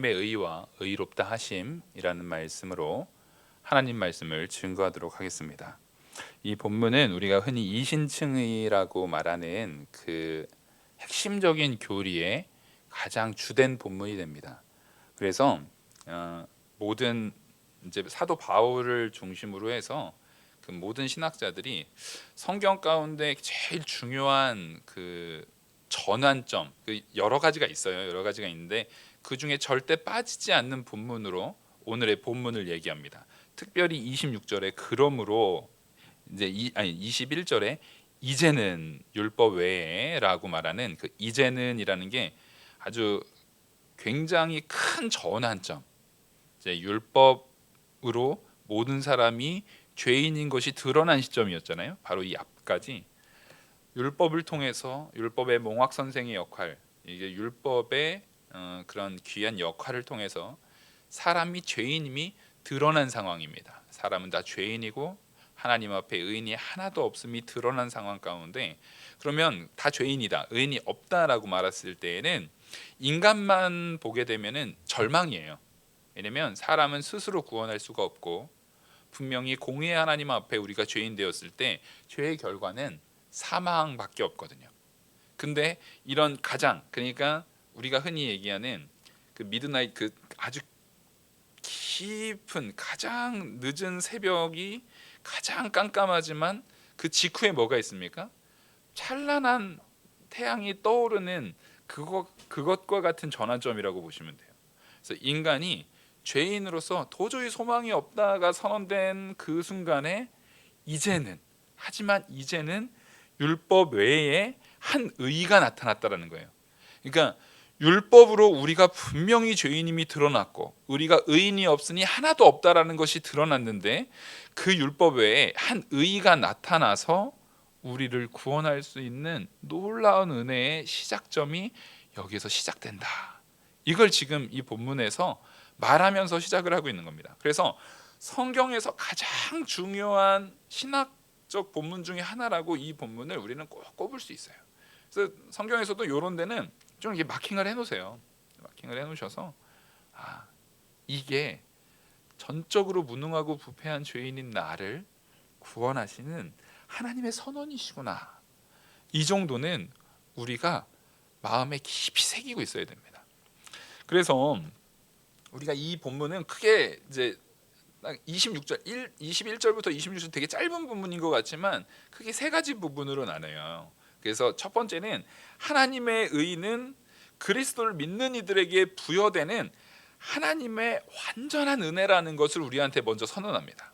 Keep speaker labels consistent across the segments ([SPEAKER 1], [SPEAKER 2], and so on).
[SPEAKER 1] 하나님의 의와 의롭다 하심이라는 말씀으로 하나님 말씀을 증거하도록 하겠습니다. 이 본문은 우리가 흔히 이신층의라고 말하는 그 핵심적인 교리의 가장 주된 본문이 됩니다. 그래서 모든 이제 사도 바울을 중심으로 해서 그 모든 신학자들이 성경 가운데 제일 중요한 그 전환점, 그 여러 가지가 있어요. 여러 가지가 있는데 그 중에 절대 빠지지 않는 본문으로 오늘의 본문을 얘기합니다. 특별히 26절에 그러므로 이제 21절에 이제는 율법 외에라고 말하는 그 이제는이라는 게 아주 굉장히 큰 전환점. 이제 율법으로 모든 사람이 죄인인 것이 드러난 시점이었잖아요. 바로 이 앞까지 율법을 통해서 율법의 몽학 선생의 역할, 이게 율법의 그런 귀한 역할을 통해서 사람이 죄인임이 드러난 상황입니다. 사람은 다 죄인이고 하나님 앞에 의인이 하나도 없음이 드러난 상황 가운데, 그러면 다 죄인이다, 의인이 없다라고 말했을 때에는 인간만 보게 되면은 절망이에요. 왜냐면 사람은 스스로 구원할 수가 없고 분명히 공의의 하나님 앞에 우리가 죄인 되었을 때 죄의 결과는 사망밖에 없거든요. 근데 이런 가장, 그러니까 우리가 흔히 얘기하는 그 미드나잇, 그 아주 깊은 가장 늦은 새벽이 가장 깜깜하지만 그 직후에 뭐가 있습니까? 찬란한 태양이 떠오르는 그것과 같은 전환점이라고 보시면 돼요. 그래서 인간이 죄인으로서 도저히 소망이 없다가 선언된 그 순간에 하지만 이제는 율법 외에 한 의가 나타났다라는 거예요. 그러니까 율법으로 우리가 분명히 죄인임이 드러났고 우리가 의인이 없으니 하나도 없다라는 것이 드러났는데 그 율법 외에 한 의가 나타나서 우리를 구원할 수 있는 놀라운 은혜의 시작점이 여기서 시작된다. 이걸 지금 이 본문에서 말하면서 시작을 하고 있는 겁니다. 그래서 성경에서 가장 중요한 신학적 본문 중에 하나라고 이 본문을 우리는 꼭 꼽을 수 있어요. 그래서 성경에서도 이런 데는 좀 이렇게 마킹을 해놓으세요. 마킹을 해놓으셔서 이게 전적으로 무능하고 부패한 죄인인 나를 구원하시는 하나님의 선언이시구나. 이 정도는 우리가 마음에 깊이 새기고 있어야 됩니다. 그래서 우리가 이 본문은 크게 이제 21절부터 26절 되게 짧은 부분인 것 같지만 크게 세 가지 부분으로 나눠요. 그래서 첫 번째는 하나님의 의는 그리스도를 믿는 이들에게 부여되는 하나님의 완전한 은혜라는 것을 우리한테 먼저 선언합니다.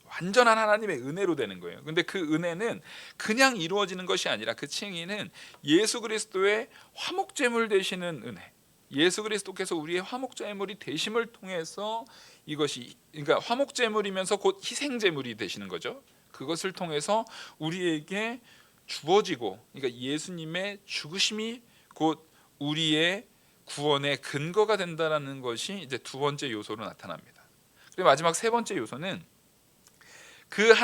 [SPEAKER 1] 완전한 하나님의 은혜로 되는 거예요. 근데 그 은혜는 그냥 이루어지는 것이 아니라 그 칭의는 예수 그리스도의 화목제물 되시는 은혜, 예수 그리스도께서 우리의 화목제물이 되심을 통해서 이것이, 그러니까 화목제물이면서 곧 희생제물이 되시는 거죠. 그것을 통해서 우리에게 주어지고, 그러니까 예수님의 죽으심이 곧 우리의 구원의 근거가 된다라는 것이 이제 두 번째 요소로 나타납니다. 그리고 마지막 세 번째 요소는 그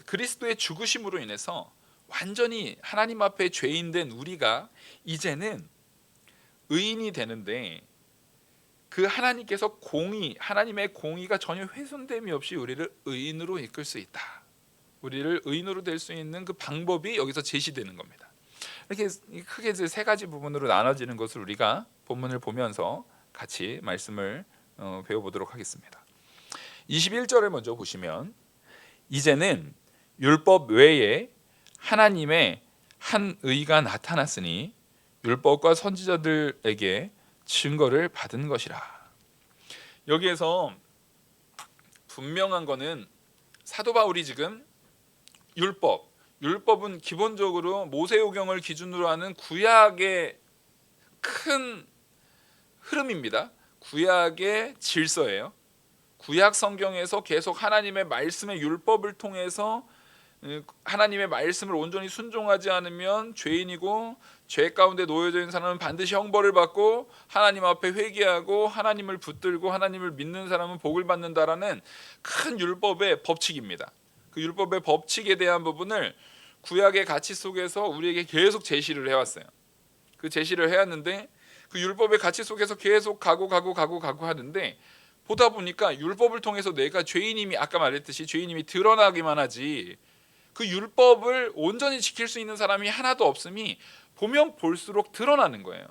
[SPEAKER 1] 그리스도의 죽으심으로 인해서 완전히 하나님 앞에 죄인된 우리가 이제는 의인이 되는데 그 하나님께서 하나님의 공의가 전혀 훼손됨이 없이 우리를 의인으로 이끌 수 있다. 우리를 의인으로 될 수 있는 그 방법이 여기서 제시되는 겁니다. 이렇게 크게 이제 세 가지 부분으로 나눠지는 것을 우리가 본문을 보면서 같이 말씀을 배워보도록 하겠습니다. 21절을 먼저 보시면 이제는 율법 외에 하나님의 한 의가 나타났으니 율법과 선지자들에게 증거를 받은 것이라. 여기에서 분명한 거는 사도 바울이 지금 율법은 기본적으로 모세오경을 기준으로 하는 구약의 큰 흐름입니다. 구약의 질서예요. 구약 성경에서 계속 하나님의 말씀의 율법을 통해서 하나님의 말씀을 온전히 순종하지 않으면 죄인이고 죄 가운데 놓여져 있는 사람은 반드시 형벌을 받고 하나님 앞에 회개하고 하나님을 붙들고 하나님을 믿는 사람은 복을 받는다라는 큰 율법의 법칙입니다. 그 율법의 법칙에 대한 부분을 구약의 가치 속에서 우리에게 계속 제시를 해왔어요. 그 제시를 해왔는데 그 율법의 가치 속에서 계속 가고 하는데, 보다 보니까 율법을 통해서 내가 죄인임이, 아까 말했듯이 죄인임이 드러나기만 하지 그 율법을 온전히 지킬 수 있는 사람이 하나도 없음이 보면 볼수록 드러나는 거예요.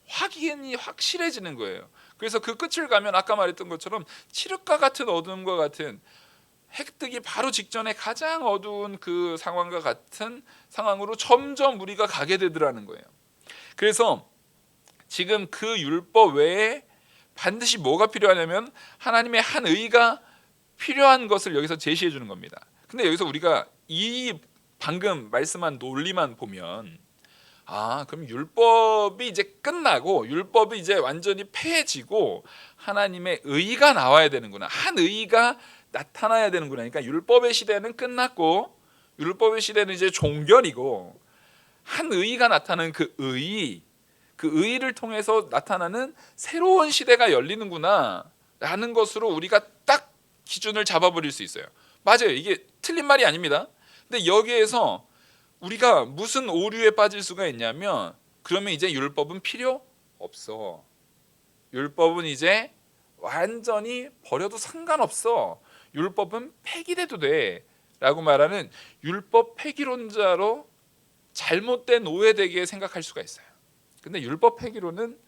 [SPEAKER 1] 확인이 확실해지는 거예요. 그래서 그 끝을 가면 아까 말했던 것처럼 칠흑과 같은 어둠과 같은, 획득이 바로 직전에 가장 어두운 그 상황과 같은 상황으로 점점 우리가 가게 되더라는 거예요. 그래서 지금 그 율법 외에 반드시 뭐가 필요하냐면 하나님의 한 의가 필요한 것을 여기서 제시해 주는 겁니다. 근데 여기서 우리가 이 방금 말씀한 논리만 보면, 그럼 율법이 이제 끝나고 율법이 이제 완전히 폐해지고 하나님의 의가 나와야 되는구나, 한 의가 나타나야 되는구나. 그러니까 율법의 시대는 끝났고 율법의 시대는 이제 종결이고 한 의가 나타나는 그 의를 통해서 나타나는 새로운 시대가 열리는구나 라는 것으로 우리가 딱 기준을 잡아버릴 수 있어요. 맞아요. 이게 틀린 말이 아닙니다. 근데 여기에서 우리가 무슨 오류에 빠질 수가 있냐면, 그러면 이제 율법은 필요 없어, 율법은 이제 완전히 버려도 상관없어, 율법은 폐기돼도 돼 라고 말하는 율법 폐기론자로 잘못된 오해되게 생각할 수가 있어요. 근데 율법 폐기론은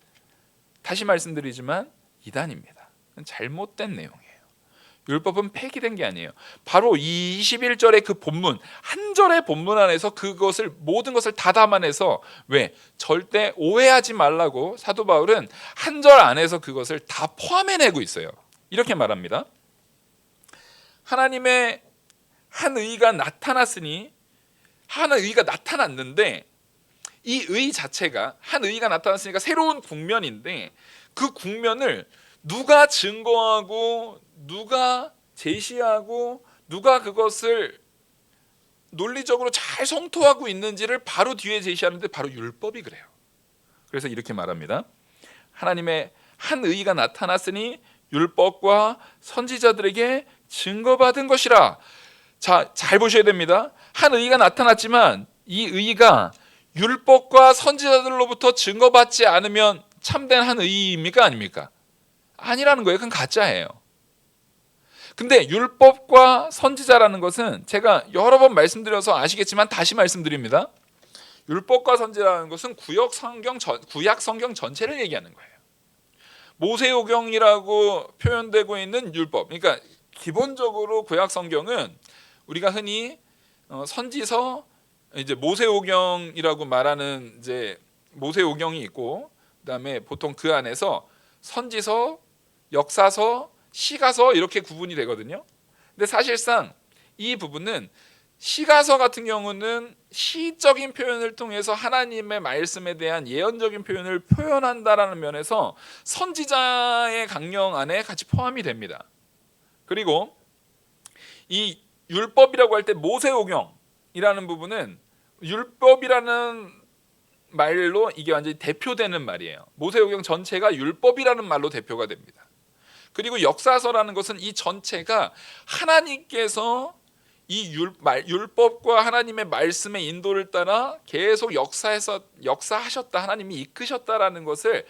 [SPEAKER 1] 다시 말씀드리지만 이단입니다. 잘못된 내용이에요. 율법은 폐기된 게 아니에요. 바로 이 21절의 그 본문, 한 절의 본문 안에서 그것을, 모든 것을 다 담아내서, 왜? 절대 오해하지 말라고 사도 바울은 한 절 안에서 그것을 다 포함해내고 있어요. 이렇게 말합니다. 하나님의 한 의가 나타났으니, 한 의가 나타났는데, 이 의 자체가, 한 의가 나타났으니까 새로운 국면인데, 그 국면을 누가 증거하고 누가 제시하고 누가 그것을 논리적으로 잘 성토하고 있는지를 바로 뒤에 제시하는데, 바로 율법이 그래요. 그래서 이렇게 말합니다. 하나님의 한 의가 나타났으니 율법과 선지자들에게 증거받은 것이라. 자, 잘 보셔야 됩니다. 한 의가 나타났지만 이 의가 율법과 선지자들로부터 증거받지 않으면 참된 한 의입니까? 아닙니까? 아니라는 거예요. 그건 가짜예요. 근데 율법과 선지자라는 것은 제가 여러 번 말씀드려서 아시겠지만 다시 말씀드립니다. 율법과 선지자라는 것은 구약 성경 전체를 얘기하는 거예요. 모세오경이라고 표현되고 있는 율법, 그러니까 기본적으로 구약 성경은 우리가 흔히 선지서, 이제 모세오경이라고 말하는 이제 모세오경이 있고, 그다음에 보통 그 안에서 선지서, 역사서, 시가서 이렇게 구분이 되거든요. 근데 사실상 이 부분은, 시가서 같은 경우는 시적인 표현을 통해서 하나님의 말씀에 대한 예언적인 표현을 표현한다라는 면에서 선지자의 강령 안에 같이 포함이 됩니다. 그리고 이 율법이라고 할 때 모세오경이라는 부분은 율법이라는 말로 이게 완전히 대표되는 말이에요. 모세오경 전체가 율법이라는 말로 대표가 됩니다. 그리고 역사서라는 것은 이 전체가 하나님께서 이 율법과 하나님의 말씀의 인도를 따라 계속 역사하셨다, 하나님이 이끄셨다라는 것을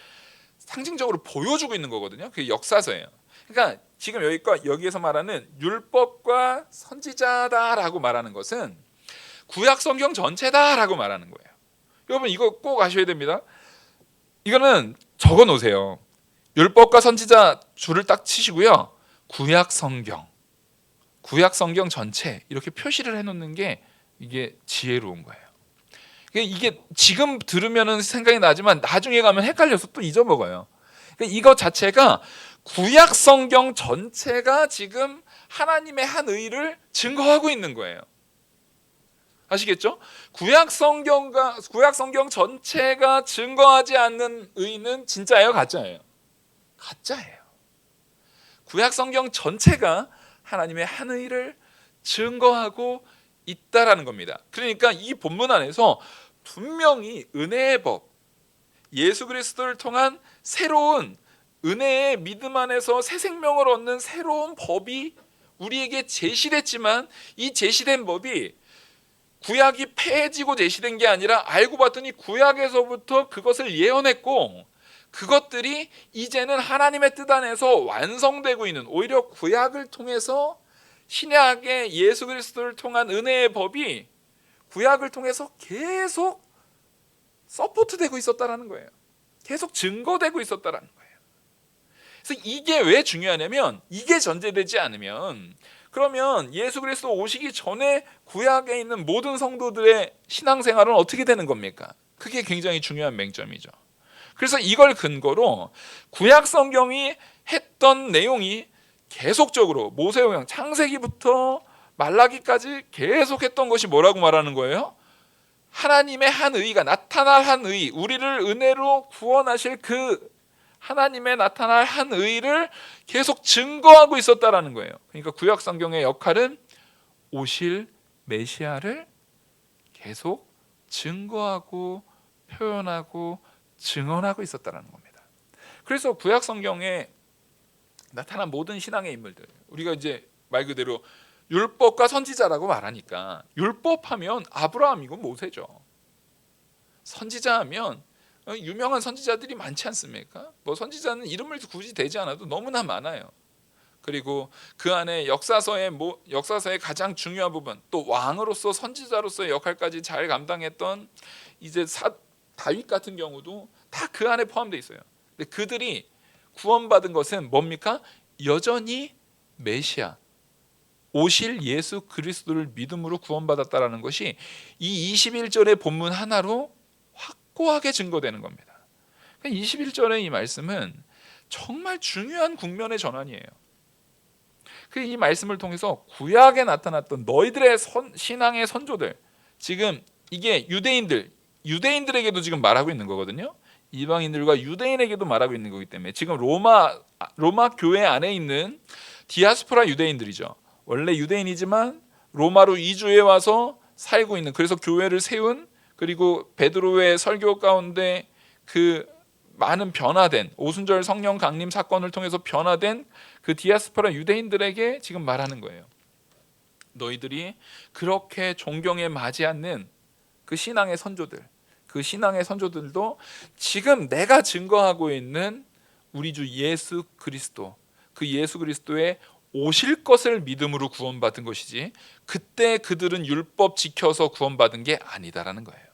[SPEAKER 1] 상징적으로 보여주고 있는 거거든요. 그게 역사서예요. 그러니까 지금 여기에서 말하는 율법과 선지자다라고 말하는 것은 구약 성경 전체다라고 말하는 거예요. 여러분 이거 꼭 아셔야 됩니다. 이거는 적어 놓으세요. 율법과 선지자 줄을 딱 치시고요. 구약 성경 전체 이렇게 표시를 해놓는 게 이게 지혜로운 거예요. 이게 지금 들으면 생각이 나지만 나중에 가면 헷갈려서 또 잊어먹어요. 이거 자체가 구약 성경 전체가 지금 하나님의 한 의를 증거하고 있는 거예요. 아시겠죠? 구약 성경 전체가 증거하지 않는 의는 진짜예요, 가짜예요? 가짜예요. 구약 성경 전체가 하나님의 한 의를 증거하고 있다라는 겁니다. 그러니까 이 본문 안에서 분명히 은혜의 법, 예수 그리스도를 통한 새로운 은혜의 믿음 안에서 새 생명을 얻는 새로운 법이 우리에게 제시됐지만, 이 제시된 법이 구약이 폐해지고 제시된 게 아니라 알고 봤더니 구약에서부터 그것을 예언했고, 그것들이 이제는 하나님의 뜻 안에서 완성되고 있는, 오히려 구약을 통해서 신약의 예수 그리스도를 통한 은혜의 법이 구약을 통해서 계속 서포트되고 있었다라는 거예요. 계속 증거되고 있었다라는 거예요. 그래서 이게 왜 중요하냐면, 이게 전제되지 않으면, 그러면 예수 그리스도 오시기 전에 구약에 있는 모든 성도들의 신앙생활은 어떻게 되는 겁니까? 그게 굉장히 중요한 맹점이죠. 그래서 이걸 근거로 구약 성경이 했던 내용이 계속적으로 모세오경 창세기부터 말라기까지 계속했던 것이 뭐라고 말하는 거예요? 하나님의 한 의가, 나타날 한 의, 우리를 은혜로 구원하실 그 하나님의 나타날 한 의를 계속 증거하고 있었다라는 거예요. 그러니까 구약 성경의 역할은 오실 메시아를 계속 증거하고 표현하고 증언하고 있었다라는 겁니다. 그래서 구약 성경에 나타난 모든 신앙의 인물들, 우리가 이제 말 그대로 율법과 선지자라고 말하니까, 율법하면 아브라함이고 모세죠. 선지자하면 유명한 선지자들이 많지 않습니까? 뭐 선지자는 이름을 굳이 대지 않아도 너무나 많아요. 그리고 그 안에 역사서의 가장 중요한 부분, 또 왕으로서 선지자로서의 역할까지 잘 감당했던 이제 다윗 같은 경우도 다 그 안에 포함되어 있어요. 근데 그들이 구원받은 것은 뭡니까? 여전히 메시아, 오실 예수 그리스도를 믿음으로 구원받았다라는 것이 이 21절의 본문 하나로 확고하게 증거되는 겁니다. 21절의 이 말씀은 정말 중요한 국면의 전환이에요. 이 말씀을 통해서 구약에 나타났던 너희들의 신앙의 선조들, 지금 이게 유대인들에게도 지금 말하고 있는 거거든요. 이방인들과 유대인에게도 말하고 있는 거기 때문에 지금 로마 교회 안에 있는 디아스포라 유대인들이죠. 원래 유대인이지만 로마로 이주해 와서 살고 있는, 그래서 교회를 세운, 그리고 베드로의 설교 가운데 그 많은 변화된 오순절 성령 강림 사건을 통해서 변화된 그 디아스포라 유대인들에게 지금 말하는 거예요. 너희들이 그렇게 존경에 맞지 않는 그 신앙의 선조들, 그 신앙의 선조들도 지금 내가 증거하고 있는 우리 주 예수 그리스도, 그 예수 그리스도의 오실 것을 믿음으로 구원받은 것이지, 그때 그들은 율법 지켜서 구원받은 게 아니다라는 거예요.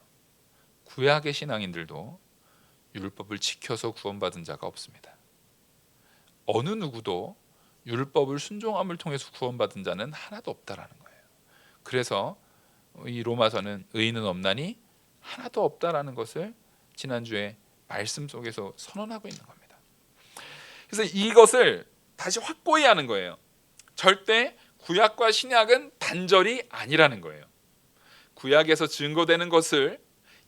[SPEAKER 1] 구약의 신앙인들도 율법을 지켜서 구원받은 자가 없습니다. 어느 누구도 율법을 순종함을 통해서 구원받은 자는 하나도 없다라는 거예요. 그래서 이 로마서는 의인은 없나니 하나도 없다라는 것을 지난주에 말씀 속에서 선언하고 있는 겁니다. 그래서 이것을 다시 확고히 하는 거예요. 절대 구약과 신약은 단절이 아니라는 거예요. 구약에서 증거되는 것을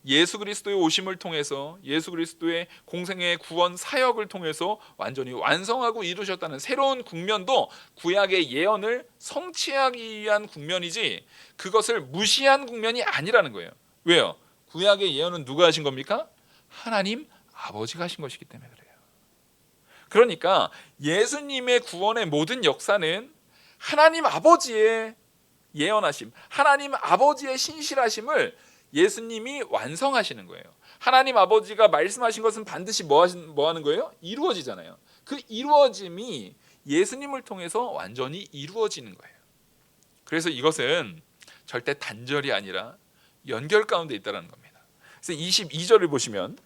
[SPEAKER 1] 예수 그리스도의 오심을 통해서, 예수 그리스도의 공생의 구원 사역을 통해서 완전히 완성하고 이루셨다는 새로운 국면도 구약의 예언을 성취하기 위한 국면이지, 그것을 무시한 국면이 아니라는 거예요. 왜요? 구약의 예언은 누가 하신 겁니까? 하나님 아버지가 하신 것이기 때문에 그래요. 그러니까 예수님의 구원의 모든 역사는 하나님 아버지의 예언하심, 하나님 아버지의 신실하심을 예수님이 완성하시는 거예요. 하나님 아버지가 말씀하신 것은 반드시 뭐 하는 거예요? 이루어지잖아요. 그 이루어짐이 예수님을 통해서 완전히 이루어지는 거예요. 그래서 이것은 절대 단절이 아니라 연결 가운데 있다는 겁니다. 그래서 22절을 보시면,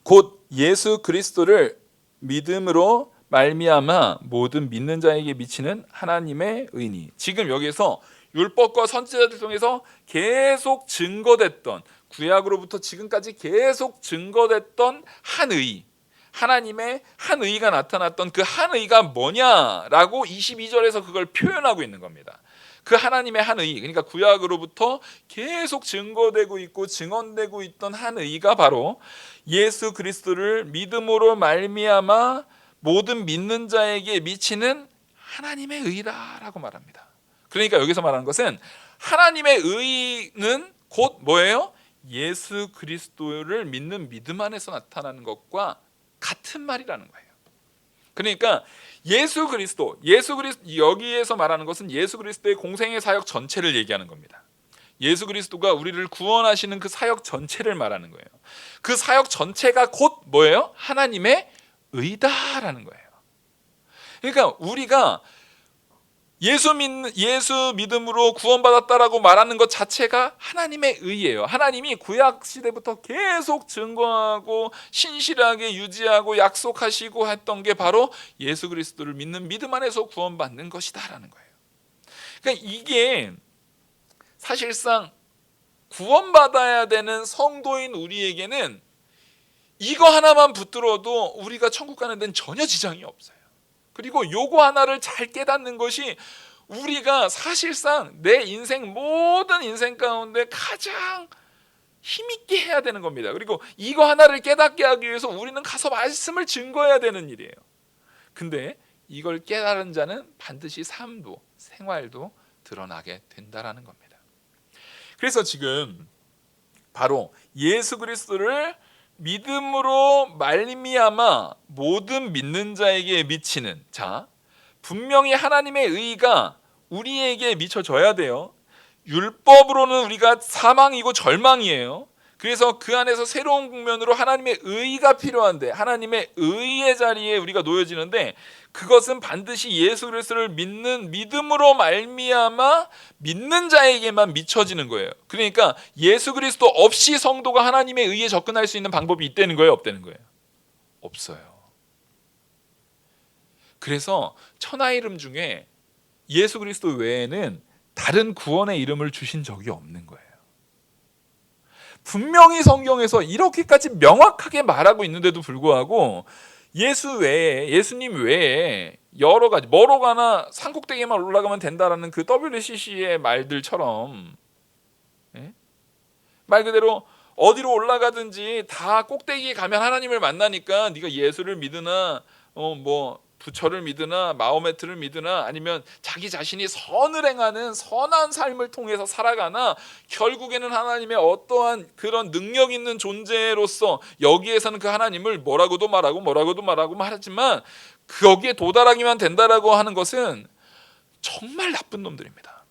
[SPEAKER 1] 곧 예수 그리스도를 믿음으로 말미암아 모든 믿는 자에게 미치는 하나님의 의니. 지금 여기에서 율법과 선지자들 통해서 계속 증거됐던, 구약으로부터 지금까지 계속 증거됐던 한 의, 하나님의 한 의가 나타났던 그 한 의가 뭐냐라고 22절에서 그걸 표현하고 있는 겁니다. 그 하나님의 한 의, 그러니까 구약으로부터 계속 증거되고 있고 증언되고 있던 한 의가 바로 예수 그리스도를 믿음으로 말미암아 모든 믿는 자에게 미치는 하나님의 의라라고 말합니다. 그러니까 여기서 말하는 것은 하나님의 의는 곧 뭐예요? 예수 그리스도를 믿는 믿음 안에서 나타나는 것과 같은 말이라는 거예요. 그러니까 예수 그리스도 여기에서 말하는 것은 예수 그리스도의 공생의 사역 전체를 얘기하는 겁니다. 예수 그리스도가 우리를 구원하시는 그 사역 전체를 말하는 거예요. 그 사역 전체가 곧 뭐예요? 하나님의 의다라는 거예요. 그러니까 우리가 예수 믿음으로 구원받았다라고 말하는 것 자체가 하나님의 의예요. 하나님이 구약 시대부터 계속 증거하고 신실하게 유지하고 약속하시고 했던 게 바로 예수 그리스도를 믿는 믿음 안에서 구원받는 것이다라는 거예요. 그러니까 이게 사실상 구원받아야 되는 성도인 우리에게는 이거 하나만 붙들어도 우리가 천국 가는 데는 전혀 지장이 없어요. 그리고 요거 하나를 잘 깨닫는 것이 우리가 사실상 내 인생 모든 인생 가운데 가장 힘있게 해야 되는 겁니다. 그리고 이거 하나를 깨닫게 하기 위해서 우리는 가서 말씀을 증거해야 되는 일이에요. 근데 이걸 깨달은 자는 반드시 삶도 생활도 드러나게 된다라는 겁니다. 그래서 지금 바로 예수 그리스도를 믿음으로 말미암아 모든 믿는 자에게 미치는, 자, 분명히 하나님의 의가 우리에게 미쳐져야 돼요. 율법으로는 우리가 사망이고 절망이에요. 그래서 그 안에서 새로운 국면으로 하나님의 의가 필요한데, 하나님의 의의 자리에 우리가 놓여지는데, 그것은 반드시 예수 그리스도를 믿는 믿음으로 말미암아 믿는 자에게만 미쳐지는 거예요. 그러니까 예수 그리스도 없이 성도가 하나님의 의에 접근할 수 있는 방법이 있다는 거예요, 없다는 거예요? 없어요. 그래서 천하 이름 중에 예수 그리스도 외에는 다른 구원의 이름을 주신 적이 없는 거예요. 분명히 성경에서 이렇게까지 명확하게 말하고 있는데도 불구하고 예수님 외에 여러 가지, 뭐로 가나 산꼭대기만 올라가면 된다라는 그 WCC의 말들처럼, 예? 말 그대로 어디로 올라가든지 다 꼭대기에 가면 하나님을 만나니까 네가 예수를 믿으나 부처를 믿으나 마호메트를 믿으나 아니면 자기 자신이 선을 행하는 선한 삶을 통해서 살아가나 결국에는 하나님의 어떠한 그런 능력 있는 존재로서 여기에서는 그 하나님을 뭐라고도 말하지만 거기에 도달하기만 된다라고 하는 것은 정말 나쁜 놈들입니다.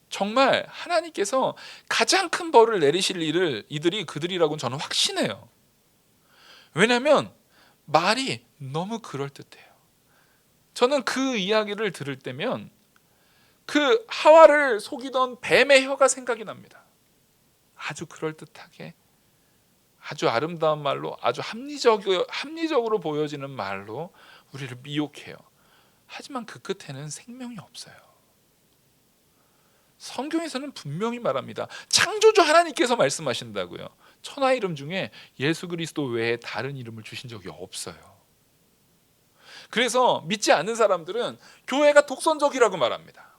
[SPEAKER 1] 정말 하나님께서 가장 큰 벌을 내리실 일을 이들이 그들이라고는 저는 확신해요. 왜냐하면 말이 너무 그럴듯해요. 저는 그 이야기를 들을 때면 그 하와를 속이던 뱀의 혀가 생각이 납니다. 아주 그럴듯하게, 아주 아름다운 말로, 아주 합리적으로 보여지는 말로 우리를 미혹해요. 하지만 그 끝에는 생명이 없어요. 성경에서는 분명히 말합니다. 창조주 하나님께서 말씀하신다고요. 천하 이름 중에 예수 그리스도 외에 다른 이름을 주신 적이 없어요. 그래서 믿지 않는 사람들은 교회가 독선적이라고 말합니다.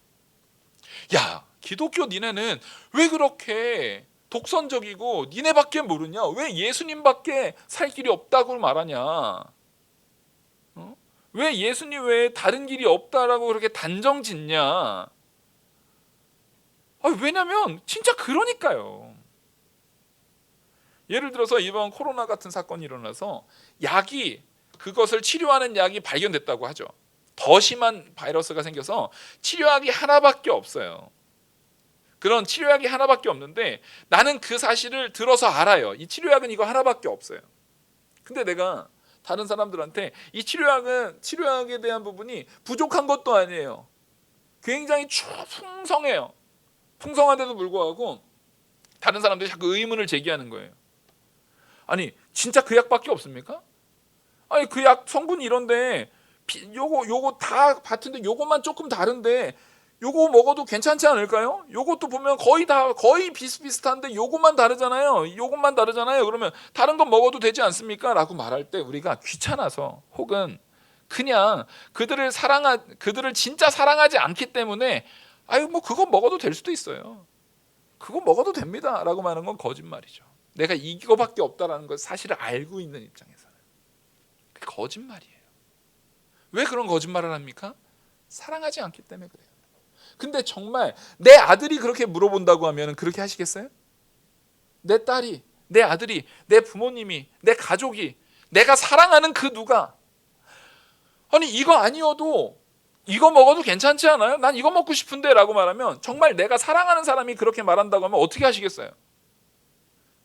[SPEAKER 1] 야, 기독교 니네는 왜 그렇게 독선적이고 니네밖에 모르냐? 왜 예수님밖에 살 길이 없다고 말하냐? 왜 예수님 외에 다른 길이 없다라고 그렇게 단정 짓냐? 왜냐면 진짜 그러니까요. 예를 들어서 이번 코로나 같은 사건이 일어나서 그것을 치료하는 약이 발견됐다고 하죠. 더 심한 바이러스가 생겨서 치료약이 하나밖에 없어요. 그런 치료약이 하나밖에 없는데 나는 그 사실을 들어서 알아요. 이 치료약은 이거 하나밖에 없어요. 근데 내가 다른 사람들한테 이 치료약에 대한 부분이 부족한 것도 아니에요. 굉장히 풍성해요. 풍성한데도 불구하고 다른 사람들이 자꾸 의문을 제기하는 거예요. 아니 진짜 그 약밖에 없습니까? 아니 그 약 성분이 이런데 요거 다 같은데 요것만 조금 다른데 요거 먹어도 괜찮지 않을까요? 요것도 보면 거의 비슷비슷한데 요것만 다르잖아요. 그러면 다른 건 먹어도 되지 않습니까? 라고 말할 때 우리가 귀찮아서 혹은 그냥 그들을 진짜 사랑하지 않기 때문에 그거 먹어도 될 수도 있어요. 그거 먹어도 됩니다. 라고 말하는 건 거짓말이죠. 내가 이거밖에 없다라는 걸 사실을 알고 있는 입장에서는 그게 거짓말이에요. 왜 그런 거짓말을 합니까? 사랑하지 않기 때문에 그래요. 근데 정말 내 아들이 그렇게 물어본다고 하면 그렇게 하시겠어요? 내 딸이, 내 아들이, 내 부모님이, 내 가족이, 내가 사랑하는 그 누가 이거 아니어도 이거 먹어도 괜찮지 않아요? 난 이거 먹고 싶은데 라고 말하면, 정말 내가 사랑하는 사람이 그렇게 말한다고 하면 어떻게 하시겠어요?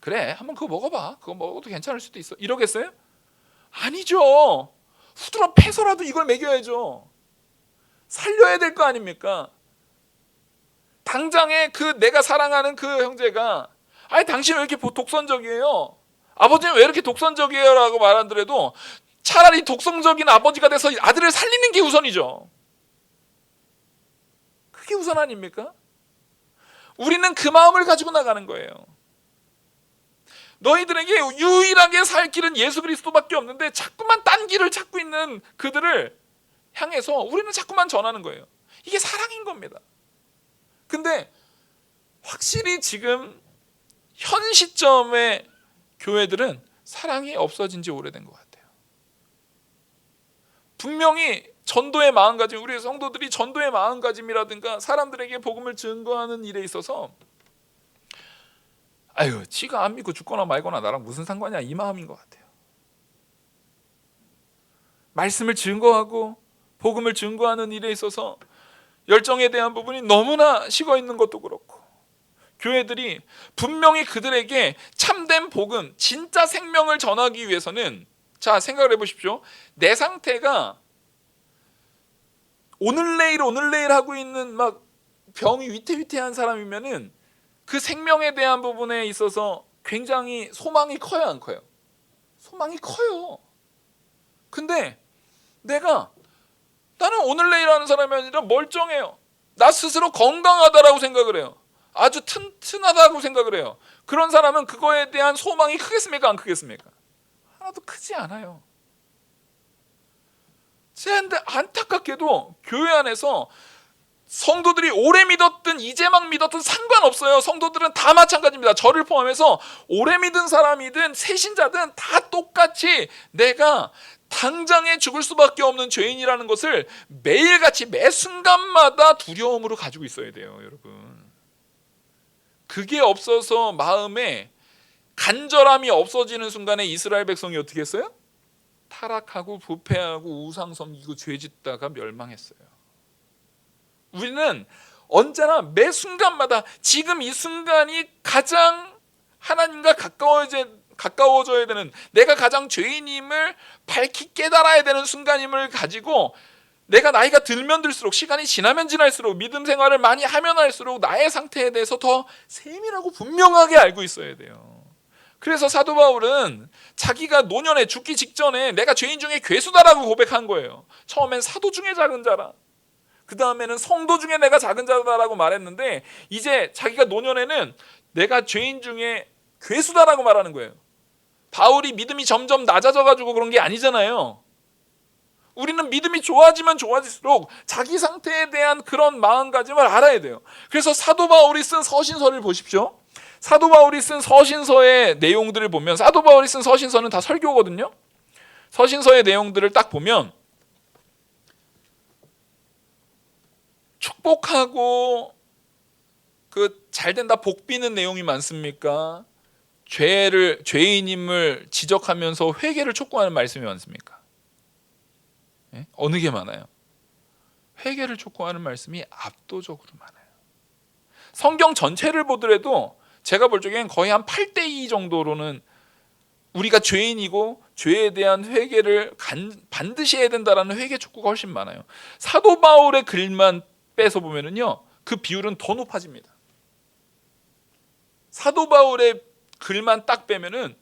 [SPEAKER 1] 그래, 한번 그거 먹어봐. 그거 먹어도 괜찮을 수도 있어. 이러겠어요? 아니죠. 후드러 패서라도 이걸 먹여야죠. 살려야 될 거 아닙니까? 당장에 그 내가 사랑하는 그 형제가, 아니 당신 왜 이렇게 독선적이에요? 아버지는 왜 이렇게 독선적이에요? 라고 말하더라도 차라리 독선적인 아버지가 돼서 아들을 살리는 게 우선이죠. 그게 우선 아닙니까? 우리는 그 마음을 가지고 나가는 거예요. 너희들에게 유일하게 살 길은 예수 그리스도밖에 없는데 자꾸만 딴 길을 찾고 있는 그들을 향해서 우리는 자꾸만 전하는 거예요. 이게 사랑인 겁니다. 근데 확실히 지금 현 시점의 교회들은 사랑이 없어진 지 오래된 것 같아요. 분명히 전도의 마음가짐, 우리 성도들이 전도의 마음가짐이라든가 사람들에게 복음을 증거하는 일에 있어서, 아유, 지가 안 믿고 죽거나 말거나 나랑 무슨 상관이야, 이 마음인 것 같아요. 말씀을 증거하고 복음을 증거하는 일에 있어서 열정에 대한 부분이 너무나 식어 있는 것도 그렇고, 교회들이 분명히 그들에게 참된 복음, 진짜 생명을 전하기 위해서는, 자 생각을 해보십시오. 내 상태가 오늘 내일 하고 있는 막 병이 위태위태한 사람이면은 그 생명에 대한 부분에 있어서 굉장히 소망이 커요, 안 커요? 소망이 커요. 근데 나는 오늘 내일 하는 사람이 아니라 멀쩡해요. 나 스스로 건강하다라고 생각을 해요. 아주 튼튼하다고 생각을 해요. 그런 사람은 그거에 대한 소망이 크겠습니까, 안 크겠습니까? 하나도 크지 않아요. 그런데 안타깝게도 교회 안에서 성도들이 오래 믿었든 이제 막 믿었든 상관없어요. 성도들은 다 마찬가지입니다. 저를 포함해서 오래 믿은 사람이든 새신자든 다 똑같이 내가 당장에 죽을 수밖에 없는 죄인이라는 것을 매일같이 매 순간마다 두려움으로 가지고 있어야 돼요, 여러분. 그게 없어서 마음에 간절함이 없어지는 순간에 이스라엘 백성이 어떻게 했어요? 타락하고 부패하고 우상 섬기고 죄 짓다가 멸망했어요. 우리는 언제나 매 순간마다 지금 이 순간이 가장 하나님과 가까워져야 되는, 내가 가장 죄인임을 밝히 깨달아야 되는 순간임을 가지고, 내가 나이가 들면 들수록, 시간이 지나면 지날수록, 믿음 생활을 많이 하면 할수록 나의 상태에 대해서 더 세밀하고 분명하게 알고 있어야 돼요. 그래서 사도 바울은 자기가 노년에 죽기 직전에 내가 죄인 중에 괴수다라고 고백한 거예요. 처음엔 사도 중에 작은 자라, 그 다음에는 성도 중에 내가 작은 자다라고 말했는데, 이제 자기가 노년에는 내가 죄인 중에 괴수다라고 말하는 거예요. 바울이 믿음이 점점 낮아져가지고 그런 게 아니잖아요. 우리는 믿음이 좋아지면 좋아질수록 자기 상태에 대한 그런 마음가짐을 알아야 돼요. 그래서 사도 바울이 쓴 서신서를 보십시오. 사도 바울이 쓴 서신서의 내용들을 보면, 사도 바울이 쓴 서신서는 다 설교거든요. 서신서의 내용들을 딱 보면 축복하고 그 잘된다 복 비는 내용이 많습니까? 죄인임을 지적하면서 회개를 촉구하는 말씀이 많습니까? 예? 어느 게 많아요? 회개를 촉구하는 말씀이 압도적으로 많아요. 성경 전체를 보더라도 제가 볼 적엔 거의 한 8대2 정도로는 우리가 죄인이고 죄에 대한 회개를 반드시 해야 된다라는 회개 촉구가 훨씬 많아요. 사도 바울의 글만 빼서 보면은요, 그 비율은 더 높아집니다. 사도 바울의 글만 딱 빼면은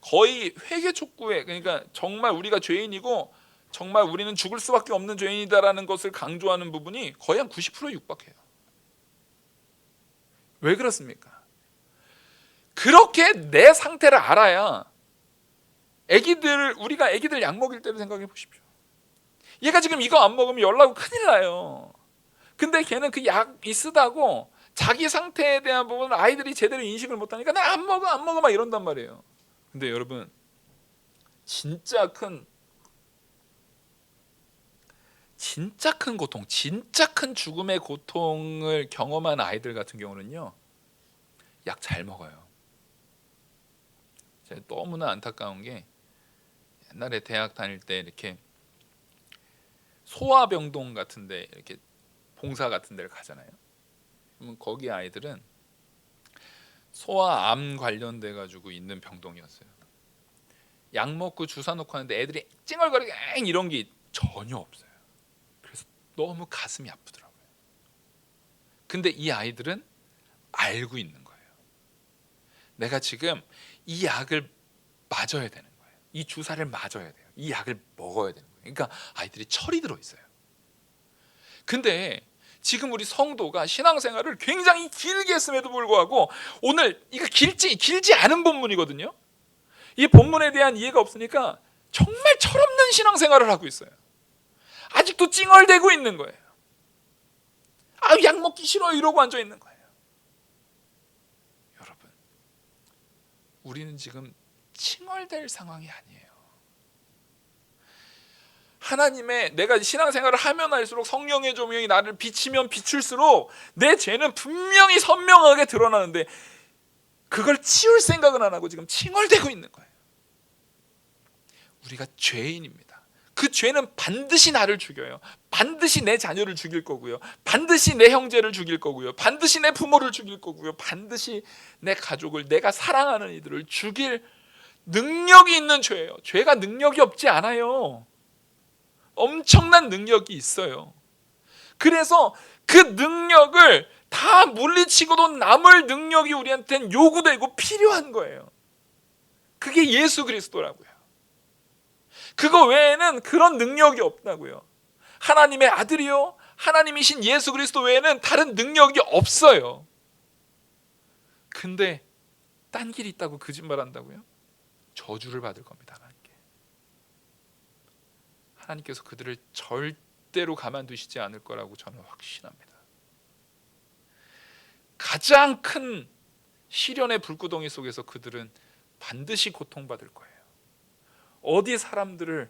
[SPEAKER 1] 거의 회개 촉구에, 그러니까 정말 우리가 죄인이고 정말 우리는 죽을 수밖에 없는 죄인이다라는 것을 강조하는 부분이 거의 한 90%에 육박해요. 왜 그렇습니까? 그렇게 내 상태를 알아야 우리가 애기들 약 먹일 때를 생각해 보십시오. 얘가 지금 이거 안 먹으면 열나고 큰일 나요. 근데 걔는 그 약이 쓰다고 자기 상태에 대한 부분을 아이들이 제대로 인식을 못하니까 나 안 먹어 막 이런단 말이에요. 근데 여러분, 진짜 큰 고통, 진짜 큰 죽음의 고통을 경험한 아이들 같은 경우는요, 약 잘 먹어요. 제가 너무나 안타까운 게, 옛날에 대학 다닐 때 이렇게 소아병동 같은데 이렇게 봉사 같은 데를 가잖아요. 그러면 거기 아이들은 소아암 관련돼 가지고 있는 병동이었어요. 약 먹고 주사 놓고 하는데 애들이 찡얼거리고 이런 게 전혀 없어요. 그래서 너무 가슴이 아프더라고요. 근데 이 아이들은 알고 있는 거예요. 내가 지금 이 약을 맞아야 되는 거예요. 이 주사를 맞아야 돼요. 이 약을 먹어야 되는 거예요. 그러니까 아이들이 철이 들어 있어요. 근데 지금 우리 성도가 신앙생활을 굉장히 길게 했음에도 불구하고 오늘 이거 길지 않은 본문이거든요. 이 본문에 대한 이해가 없으니까 정말 철없는 신앙생활을 하고 있어요. 아직도 찡얼대고 있는 거예요. 약 먹기 싫어 이러고 앉아 있는 거예요. 여러분, 우리는 지금 칭얼댈 상황이 아니에요. 하나님의, 내가 신앙생활을 하면 할수록 성령의 조명이 나를 비치면 비출수록 내 죄는 분명히 선명하게 드러나는데 그걸 치울 생각은 안 하고 지금 칭얼대고 있는 거예요. 우리가 죄인입니다. 그 죄는 반드시 나를 죽여요. 반드시 내 자녀를 죽일 거고요. 반드시 내 형제를 죽일 거고요. 반드시 내 부모를 죽일 거고요. 반드시 내 가족을, 내가 사랑하는 이들을 죽일 능력이 있는 죄예요. 죄가 능력이 없지 않아요. 엄청난 능력이 있어요. 그래서 그 능력을 다 물리치고도 남을 능력이 우리한테는 요구되고 필요한 거예요. 그게 예수 그리스도라고요. 그거 외에는 그런 능력이 없다고요. 하나님의 아들이요, 하나님이신 예수 그리스도 외에는 다른 능력이 없어요. 근데 딴 길이 있다고 거짓말한다고요? 저주를 받을 겁니다. 하나님께서 그들을 절대로 가만두시지 않을 거라고 저는 확신합니다. 가장 큰 시련의 불구덩이 속에서 그들은 반드시 고통받을 거예요. 어디 사람들을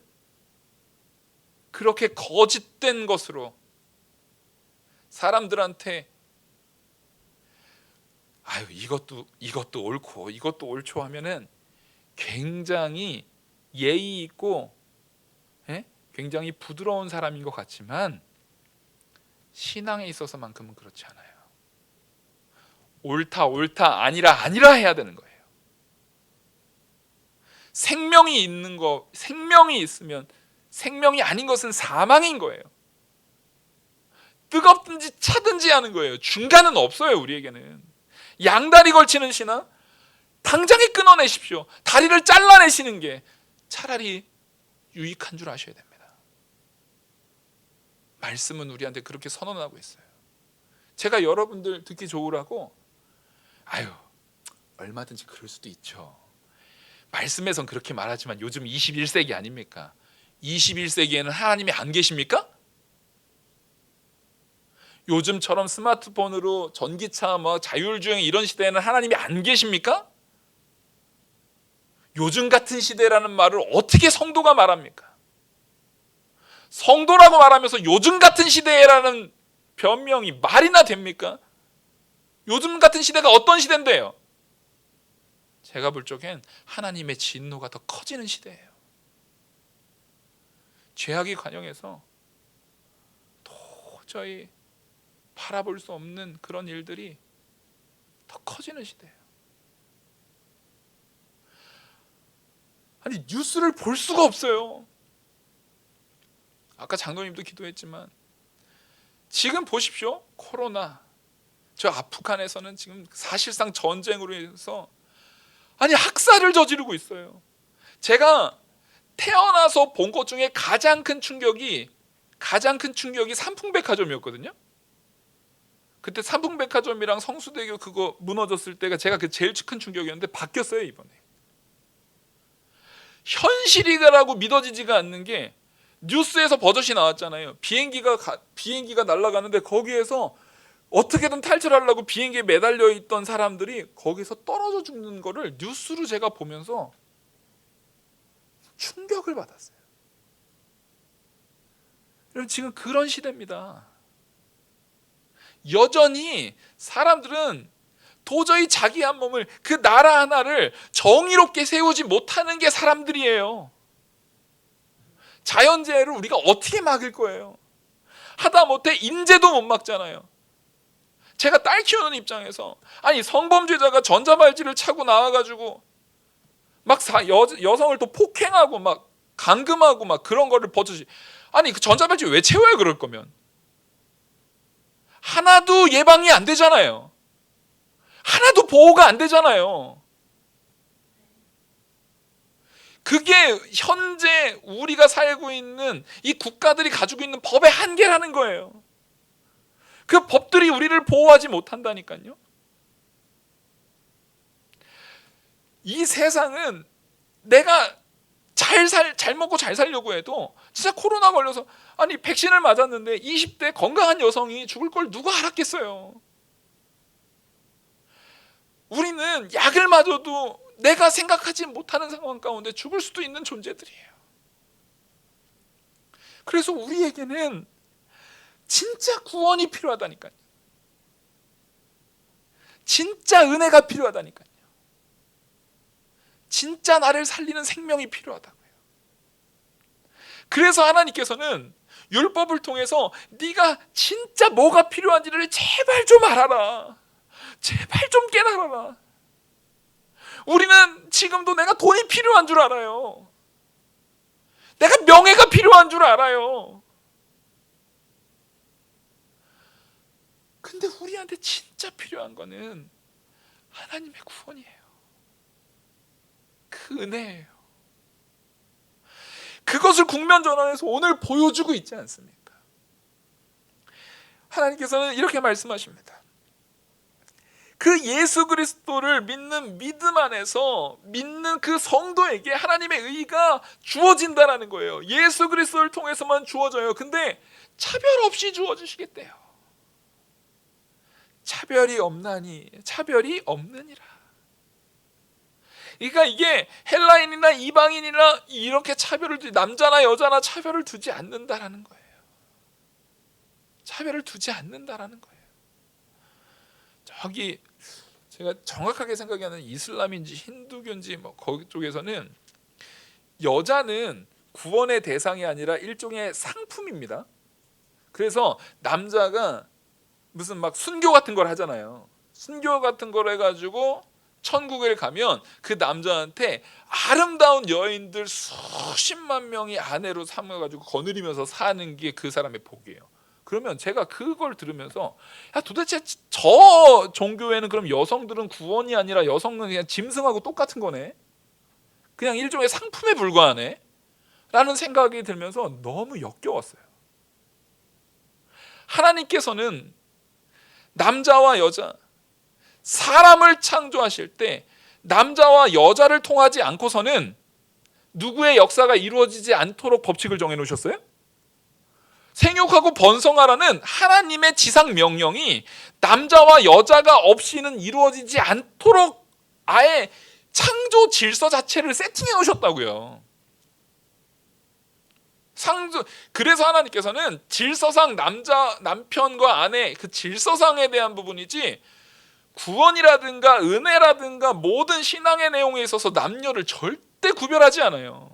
[SPEAKER 1] 그렇게 거짓된 것으로 사람들한테 이것도 옳고 이것도 옳죠 하면은 굉장히 예의 있고 굉장히 부드러운 사람인 것 같지만 신앙에 있어서만큼은 그렇지 않아요. 옳다 아니라 해야 되는 거예요. 생명이 있으면 생명이 아닌 것은 사망인 거예요. 뜨겁든지 차든지 하는 거예요. 중간은 없어요. 우리에게는 양다리 걸치는 신앙 당장에 끊어내십시오. 다리를 잘라내시는 게 차라리 유익한 줄 아셔야 됩니다. 말씀은 우리한테 그렇게 선언하고 있어요. 제가 여러분들 듣기 좋으라고 얼마든지 그럴 수도 있죠. 말씀에선 그렇게 말하지만 요즘 21세기 아닙니까? 21세기에는 하나님이 안 계십니까? 요즘처럼 스마트폰으로 전기차 자율주행 이런 시대에는 하나님이 안 계십니까? 요즘 같은 시대라는 말을 어떻게 성도가 말합니까? 성도라고 말하면서 요즘 같은 시대라는 변명이 말이나 됩니까? 요즘 같은 시대가 어떤 시대인데요? 제가 볼 적엔 하나님의 진노가 더 커지는 시대예요. 죄악이 관영해서 도저히 바라볼 수 없는 그런 일들이 더 커지는 시대예요. 아니 뉴스를 볼 수가 없어요. 아까 장로님도 기도했지만 지금 보십시오. 코로나, 저 아프간에서는 지금 사실상 전쟁으로 해서 학살을 저지르고 있어요. 제가 태어나서 본 것 중에 가장 큰 충격이 삼풍백화점이었거든요. 그때 삼풍백화점이랑 성수대교 그거 무너졌을 때가 제가 제일 큰 충격이었는데 바뀌었어요. 이번에 현실이라고 믿어지지가 않는 게 뉴스에서 버젓이 나왔잖아요. 비행기가 날아가는데 거기에서 어떻게든 탈출하려고 비행기에 매달려 있던 사람들이 거기서 떨어져 죽는 거를 뉴스로 제가 보면서 충격을 받았어요. 여러분 지금 그런 시대입니다. 여전히 사람들은 도저히 자기 한 몸을, 그 나라 하나를 정의롭게 세우지 못하는 게 사람들이에요. 자연재해를 우리가 어떻게 막을 거예요? 하다못해 인재도 못 막잖아요. 제가 딸 키우는 입장에서 아니 성범죄자가 전자발찌를 차고 나와가지고 막 여성을 또 폭행하고 막 감금하고 막 그런 거를 버젓이 아니 그 전자발찌 왜 채워요? 그럴 거면 하나도 예방이 안 되잖아요. 하나도 보호가 안 되잖아요. 그게 현재 우리가 살고 있는 이 국가들이 가지고 있는 법의 한계라는 거예요. 그 법들이 우리를 보호하지 못한다니까요. 이 세상은 내가 잘 먹고 잘 살려고 해도 진짜 코로나 걸려서 아니 백신을 맞았는데 20대 건강한 여성이 죽을 걸 누가 알았겠어요. 우리는 약을 맞아도 내가 생각하지 못하는 상황 가운데 죽을 수도 있는 존재들이에요. 그래서 우리에게는 진짜 구원이 필요하다니까요. 진짜 은혜가 필요하다니까요. 진짜 나를 살리는 생명이 필요하다고요. 그래서 하나님께서는 율법을 통해서 네가 진짜 뭐가 필요한지를 제발 좀 알아라. 제발 좀 깨달아라. 우리는 지금도 내가 돈이 필요한 줄 알아요. 내가 명예가 필요한 줄 알아요. 근데 우리한테 진짜 필요한 거는 하나님의 구원이에요. 그 은혜예요. 그것을 국면전환에서 오늘 보여주고 있지 않습니까? 하나님께서는 이렇게 말씀하십니다. 그 예수 그리스도를 믿는 믿음 안에서 믿는 그 성도에게 하나님의 의가 주어진다라는 거예요. 예수 그리스도를 통해서만 주어져요. 근데 차별 없이 주어지시겠대요. 차별이 없나니 차별이 없느니라. 그러니까 이게 헬라인이나 이방인이나 이렇게 남자나 여자나 차별을 두지 않는다라는 거예요. 차별을 두지 않는다라는 거예요. 저기 제가 정확하게 생각이 나는 이슬람인지 힌두교인지 뭐 거기 쪽에서는 여자는 구원의 대상이 아니라 일종의 상품입니다. 그래서 남자가 무슨 막 순교 같은 걸 하잖아요. 순교 같은 걸 해가지고 천국에 가면 그 남자한테 아름다운 여인들 수십만 명이 아내로 삼아가지고 거느리면서 사는 게 그 사람의 복이에요. 그러면 제가 그걸 들으면서 야 도대체 저 종교에는 그럼 여성들은 구원이 아니라 여성은 그냥 짐승하고 똑같은 거네, 그냥 일종의 상품에 불과하네 라는 생각이 들면서 너무 역겨웠어요. 하나님께서는 남자와 여자 사람을 창조하실 때 남자와 여자를 통하지 않고서는 누구의 역사가 이루어지지 않도록 법칙을 정해놓으셨어요? 생육하고 번성하라는 하나님의 지상 명령이 남자와 여자가 없이는 이루어지지 않도록 아예 창조 질서 자체를 세팅해 놓으셨다고요. 그래서 하나님께서는 질서상 남편과 아내 그 질서상에 대한 부분이지 구원이라든가 은혜라든가 모든 신앙의 내용에 있어서 남녀를 절대 구별하지 않아요.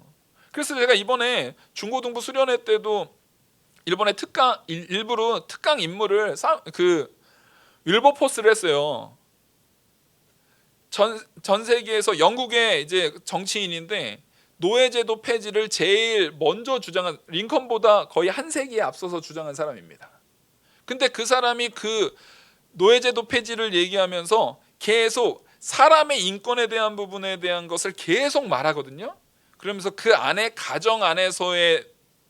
[SPEAKER 1] 그래서 제가 이번에 중고등부 수련회 때도 일본의 일부러 특강 인물을 윌버포스를 했어요. 전 세계에서 영국의 이제 정치인인데 노예제도 폐지를 제일 먼저 주장한, 링컨보다 거의 한 세기에 앞서서 주장한 사람입니다. 근데 그 사람이 그 노예제도 폐지를 얘기하면서 계속 사람의 인권에 대한 부분에 대한 것을 계속 말하거든요. 그러면서 그 안에 가정 안에서의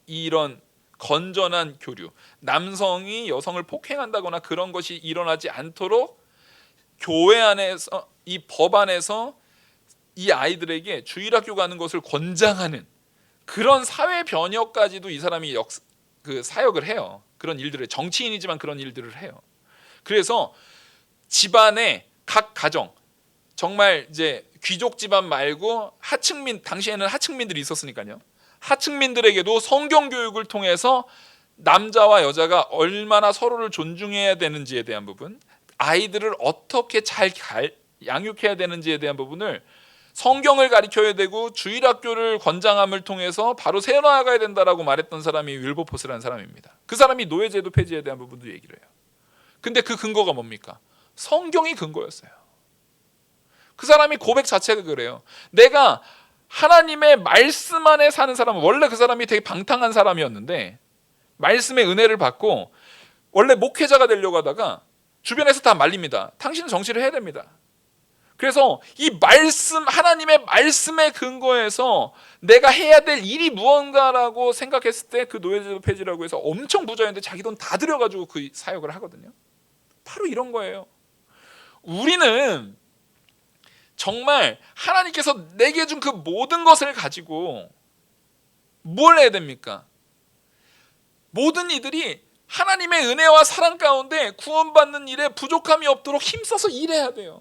[SPEAKER 1] 이런 건전한 교류, 남성이 여성을 폭행한다거나 그런 것이 일어나지 않도록 교회 안에서, 이 법 안에서 이 아이들에게 주일학교 가는 것을 권장하는 그런 사회 변혁까지도 이 사람이 사역을 해요. 그런 일들을, 정치인이지만 그런 일들을 해요. 그래서 집안의 각 가정, 정말 이제 귀족 집안 말고 하층민, 당시에는 하층민들이 있었으니까요. 하층민들에게도 성경 교육을 통해서 남자와 여자가 얼마나 서로를 존중해야 되는지에 대한 부분, 아이들을 어떻게 잘 양육해야 되는지에 대한 부분을 성경을 가르쳐야 되고 주일학교를 권장함을 통해서 바로 세워나가야 된다라고 말했던 사람이 윌버포스라는 사람입니다. 그 사람이 노예제도 폐지에 대한 부분도 얘기를 해요. 근데 그 근거가 뭡니까? 성경이 근거였어요. 그 사람이 고백 자체가 그래요. 내가 하나님의 말씀 안에 사는 사람은, 원래 그 사람이 되게 방탕한 사람이었는데 말씀의 은혜를 받고 원래 목회자가 되려고 하다가 주변에서 다 말립니다. 당신은 정치를 해야 됩니다. 그래서 이 말씀, 하나님의 말씀에 근거해서 내가 해야 될 일이 무언가라고 생각했을 때 그 노예제도 폐지라고 해서 엄청 부자였는데 자기 돈 다 들여가지고 그 사역을 하거든요. 바로 이런 거예요. 우리는 정말 하나님께서 내게 준 그 모든 것을 가지고 뭘 해야 됩니까? 모든 이들이 하나님의 은혜와 사랑 가운데 구원받는 일에 부족함이 없도록 힘써서 일해야 돼요.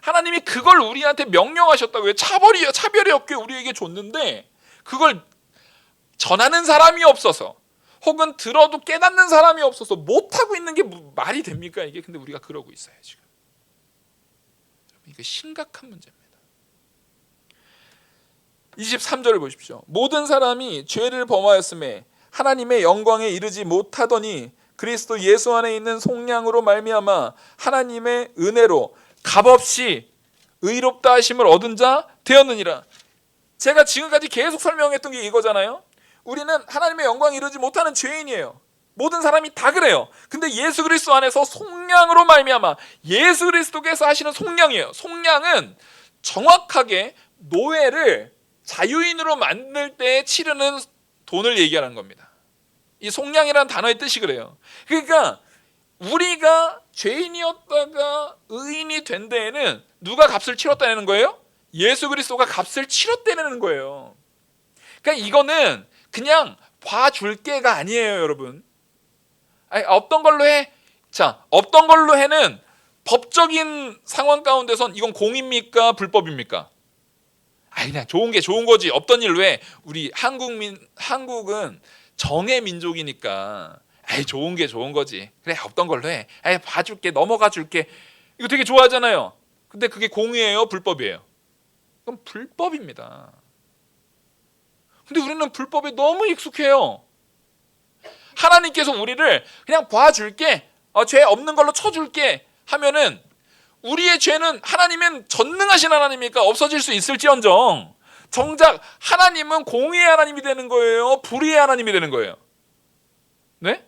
[SPEAKER 1] 하나님이 그걸 우리한테 명령하셨다고요. 차별이 없게 우리에게 줬는데 그걸 전하는 사람이 없어서, 혹은 들어도 깨닫는 사람이 없어서 못하고 있는 게 말이 됩니까 이게? 근데 우리가 그러고 있어요 지금. 이게 심각한 문제입니다. 23절을 보십시오. 모든 사람이 죄를 범하였음에 하나님의 영광에 이르지 못하더니 그리스도 예수 안에 있는 속량으로 말미암아 하나님의 은혜로 값없이 의롭다 하심을 얻은 자 되었느니라. 제가 지금까지 계속 설명했던 게 이거잖아요. 우리는 하나님의 영광에 이르지 못하는 죄인이에요. 모든 사람이 다 그래요. 근데 예수 그리스도 안에서 속량으로 말미암아, 예수 그리스도께서 하시는 속량이에요. 속량은 정확하게 노예를 자유인으로 만들 때 치르는 돈을 얘기하는 겁니다. 이 속량이라는 단어의 뜻이 그래요. 그러니까 우리가 죄인이었다가 의인이 된 데에는 누가 값을 치렀다는 거예요? 예수 그리스도가 값을 치렀다는 거예요. 그러니까 이거는 그냥 봐줄게가 아니에요, 여러분. 아니, 없던 걸로 해. 자, 없던 걸로 해는 법적인 상황 가운데선 이건 공입니까? 불법입니까? 아니, 그냥 좋은 게 좋은 거지. 없던 일로 해. 우리 한국은 정의 민족이니까 아이, 좋은 게 좋은 거지. 그래, 없던 걸로 해. 아이, 봐줄게, 넘어가 줄게. 이거 되게 좋아하잖아요. 근데 그게 공이에요? 불법이에요? 그건 불법입니다. 근데 우리는 불법에 너무 익숙해요. 하나님께서 우리를 그냥 봐줄게, 죄 없는 걸로 쳐줄게 하면은 우리의 죄는, 하나님은 전능하신 하나님이니까 없어질 수 있을지언정 정작 하나님은 공의의 하나님이 되는 거예요? 불의의 하나님이 되는 거예요? 네?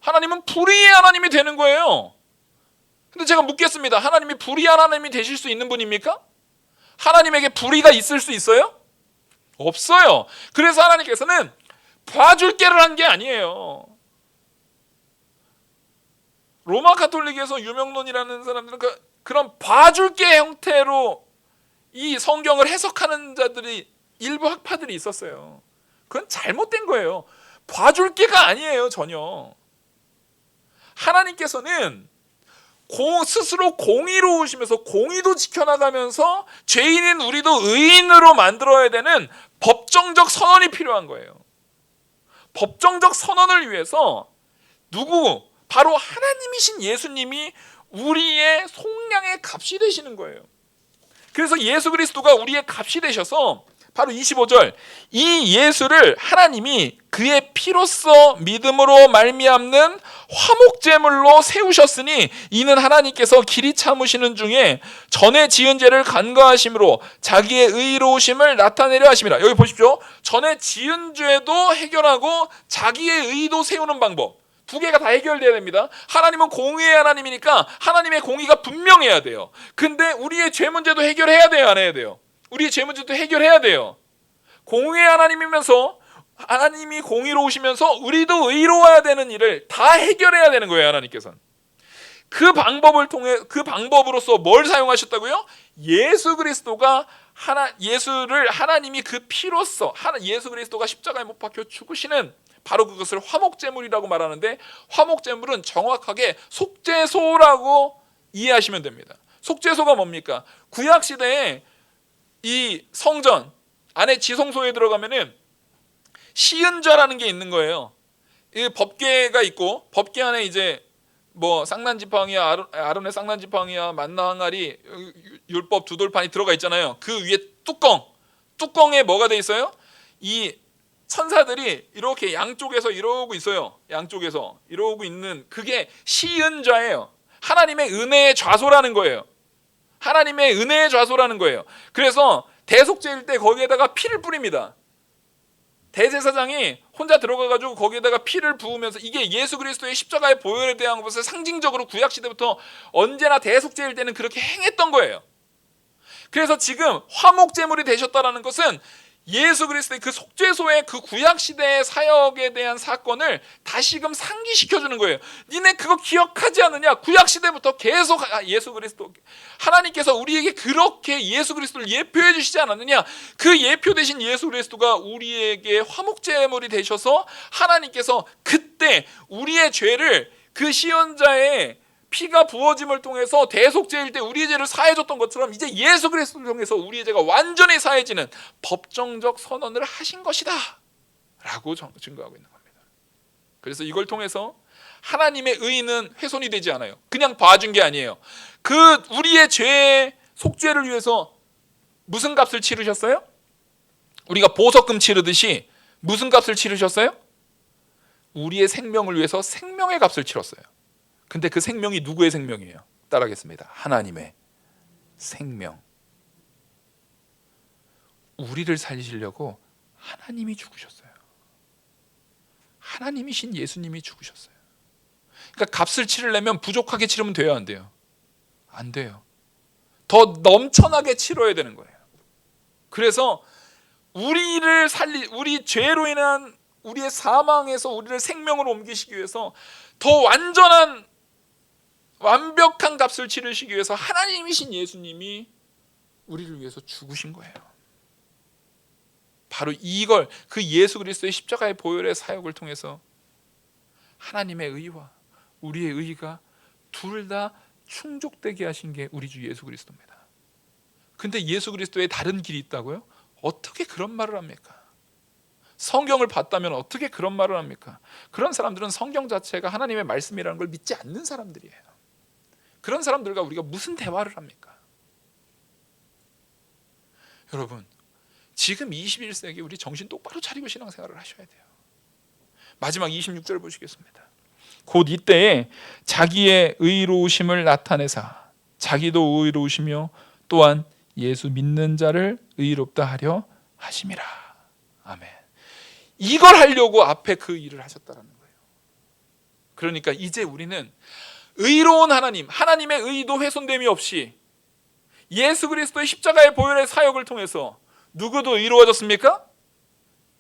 [SPEAKER 1] 하나님은 불의의 하나님이 되는 거예요. 근데 제가 묻겠습니다. 하나님이 불의한 하나님이 되실 수 있는 분입니까? 하나님에게 불의가 있을 수 있어요? 없어요. 그래서 하나님께서는 봐줄게를 한 게 아니에요. 로마 가톨릭에서 유명론이라는 사람들은 그런 봐줄게 형태로 이 성경을 해석하는 자들이, 일부 학파들이 있었어요. 그건 잘못된 거예요. 봐줄게가 아니에요, 전혀. 하나님께서는 스스로 공의로우시면서 공의도 지켜나가면서 죄인인 우리도 의인으로 만들어야 되는 법정적 선언이 필요한 거예요. 법정적 선언을 위해서 바로 하나님이신 예수님이 우리의 속량의 값이 되시는 거예요. 그래서 예수 그리스도가 우리의 값이 되셔서 바로 25절, 이 예수를 하나님이 그의 피로써 믿음으로 말미암는 화목제물로 세우셨으니 이는 하나님께서 길이 참으시는 중에 전에 지은 죄를 간과하심으로 자기의 의로우심을 나타내려 하심이라. 여기 보십시오. 전에 지은 죄도 해결하고 자기의 의도 세우는 방법, 두 개가 다 해결돼야 됩니다. 하나님은 공의의 하나님이니까 하나님의 공의가 분명해야 돼요. 근데 우리의 죄 문제도 해결해야 돼요, 안 해야 돼요? 우리의 죄 문제도 해결해야 돼요. 공의의 하나님이면서, 하나님이 공의로우시면서 우리도 의로워야 되는 일을 다 해결해야 되는 거예요, 하나님께서는. 그 방법으로서 뭘 사용하셨다고요? 예수 그리스도가 예수를 하나님이 그 피로써, 예수 그리스도가 십자가에 못 박혀 죽으시는 바로 그것을 화목제물이라고 말하는데, 화목제물은 정확하게 속죄소라고 이해하시면 됩니다. 속죄소가 뭡니까? 구약 시대에 이 성전 안에 지성소에 들어가면은 시은좌라는 게 있는 거예요. 이 법궤가 있고 법궤 안에 이제 뭐 쌍난지팡이야, 아론의 쌍난지팡이야, 만나 항아리, 율법 두 돌판이 들어가 있잖아요. 그 위에 뚜껑에 뭐가 돼 있어요? 이 천사들이 이렇게 양쪽에서 이러고 있어요. 양쪽에서 이러고 있는 그게 시은좌예요. 하나님의 은혜의 좌소라는 거예요. 하나님의 은혜의 좌소라는 거예요. 그래서 대속죄일 때 거기에다가 피를 뿌립니다. 대제사장이 혼자 들어가가지고 거기에다가 피를 부으면서 이게 예수 그리스도의 십자가의 보혈에 대한 것을 상징적으로 구약시대부터 언제나 대속죄일 때는 그렇게 행했던 거예요. 그래서 지금 화목제물이 되셨다는 것은 예수 그리스도의 그 속죄소의 그 구약시대의 사역에 대한 사건을 다시금 상기시켜주는 거예요. 니네 그거 기억하지 않느냐? 구약시대부터 계속 예수 그리스도, 하나님께서 우리에게 그렇게 예수 그리스도를 예표해 주시지 않았느냐? 그 예표 되신 예수 그리스도가 우리에게 화목제물이 되셔서 하나님께서 그때 우리의 죄를 그 시언자의 피가 부어짐을 통해서 대속죄일 때 우리의 죄를 사해줬던 것처럼 이제 예수 그리스도를 통해서 우리의 죄가 완전히 사해지는 법정적 선언을 하신 것이다 라고 증거하고 있는 겁니다. 그래서 이걸 통해서 하나님의 의는 훼손이 되지 않아요. 그냥 봐준 게 아니에요. 그 우리의 죄의 속죄를 위해서 무슨 값을 치르셨어요? 우리가 보석금 치르듯이 무슨 값을 치르셨어요? 우리의 생명을 위해서 생명의 값을 치렀어요. 근데 그 생명이 누구의 생명이에요? 따라하겠습니다. 하나님의 생명. 우리를 살리시려고 하나님이 죽으셨어요. 하나님이신 예수님이 죽으셨어요. 그러니까 값을 치르려면 부족하게 치르면 돼요, 안 돼요? 안 돼요. 더 넘쳐나게 치러야 되는 거예요. 그래서 우리 죄로 인한 우리의 사망에서 우리를 생명으로 옮기시기 위해서 더 완벽한 값을 치르시기 위해서 하나님이신 예수님이 우리를 위해서 죽으신 거예요. 바로 이걸 그 예수 그리스도의 십자가의 보혈의 사역을 통해서 하나님의 의와 우리의 의가 둘 다 충족되게 하신 게 우리 주 예수 그리스도입니다. 근데 예수 그리스도에 다른 길이 있다고요? 어떻게 그런 말을 합니까? 성경을 봤다면 어떻게 그런 말을 합니까? 그런 사람들은 성경 자체가 하나님의 말씀이라는 걸 믿지 않는 사람들이에요. 그런 사람들과 우리가 무슨 대화를 합니까? 여러분, 지금 21세기 우리 정신 똑바로 차리고 신앙생활을 하셔야 돼요. 마지막 26절 보시겠습니다. 곧 이때에 자기의 의로우심을 나타내사 자기도 의로우시며 또한 예수 믿는 자를 의롭다 하려 하심이라. 아멘. 이걸 하려고 앞에 그 일을 하셨다는 거예요. 그러니까 이제 우리는 의로운 하나님의 의도 훼손됨이 없이 예수 그리스도의 십자가의 보혈의 사역을 통해서 누구도 의로워졌습니까?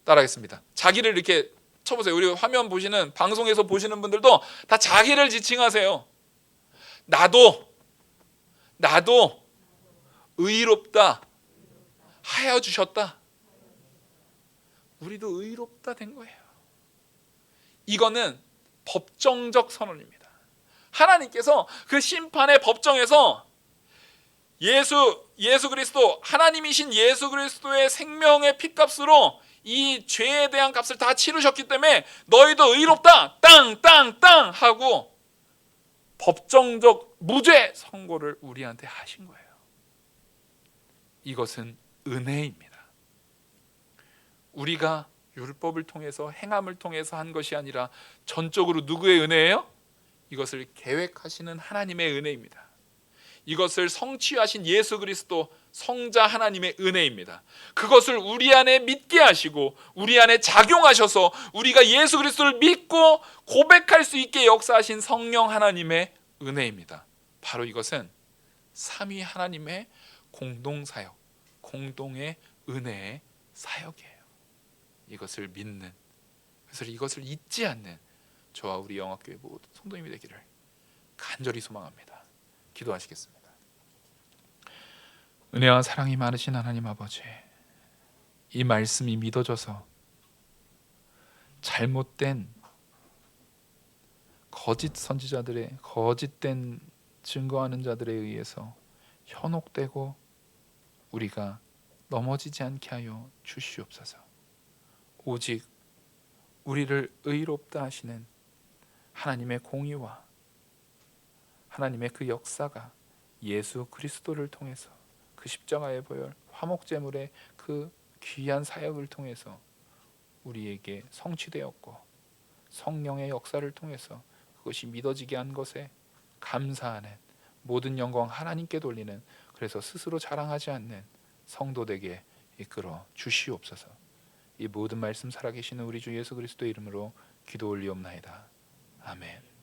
[SPEAKER 1] 따라하겠습니다. 자기를 이렇게 쳐보세요. 우리 화면 보시는 방송에서 보시는 분들도 다 자기를 지칭하세요. 나도 의롭다 하여 주셨다. 우리도 의롭다 된 거예요. 이거는 법정적 선언입니다. 하나님께서 그 심판의 법정에서 예수 그리스도, 하나님이신 예수 그리스도의 생명의 피값으로 이 죄에 대한 값을 다 치르셨기 때문에 너희도 의롭다 땅 하고 법정적 무죄 선고를 우리한테 하신 거예요. 이것은 은혜입니다. 우리가 율법을 통해서 행함을 통해서 한 것이 아니라 전적으로 누구의 은혜예요? 이것을 계획하시는 하나님의 은혜입니다. 이것을 성취하신 예수 그리스도 성자 하나님의 은혜입니다. 그것을 우리 안에 믿게 하시고 우리 안에 작용하셔서 우리가 예수 그리스도를 믿고 고백할 수 있게 역사하신 성령 하나님의 은혜입니다. 바로 이것은 삼위 하나님의 공동사역, 공동의 은혜의 사역이에요. 이것을 믿는, 그래서 이것을 잊지 않는 저와 우리 영화교회 모든 성도님이 되기를 간절히 소망합니다. 기도하시겠습니다. 은혜와 사랑이 많으신 하나님 아버지, 이 말씀이 믿어져서 잘못된 거짓 선지자들의 거짓된 증거하는 자들에 의해서 현혹되고 우리가 넘어지지 않게 하여 주시옵소서. 오직 우리를 의롭다 하시는 하나님의 공의와 하나님의 그 역사가 예수 그리스도를 통해서 그 십자가의 보혈 화목제물의 그 귀한 사역을 통해서 우리에게 성취되었고, 성령의 역사를 통해서 그것이 믿어지게 한 것에 감사하는, 모든 영광 하나님께 돌리는, 그래서 스스로 자랑하지 않는 성도 되게 이끌어 주시옵소서. 이 모든 말씀 살아계시는 우리 주 예수 그리스도의 이름으로 기도 올리옵나이다. 아멘.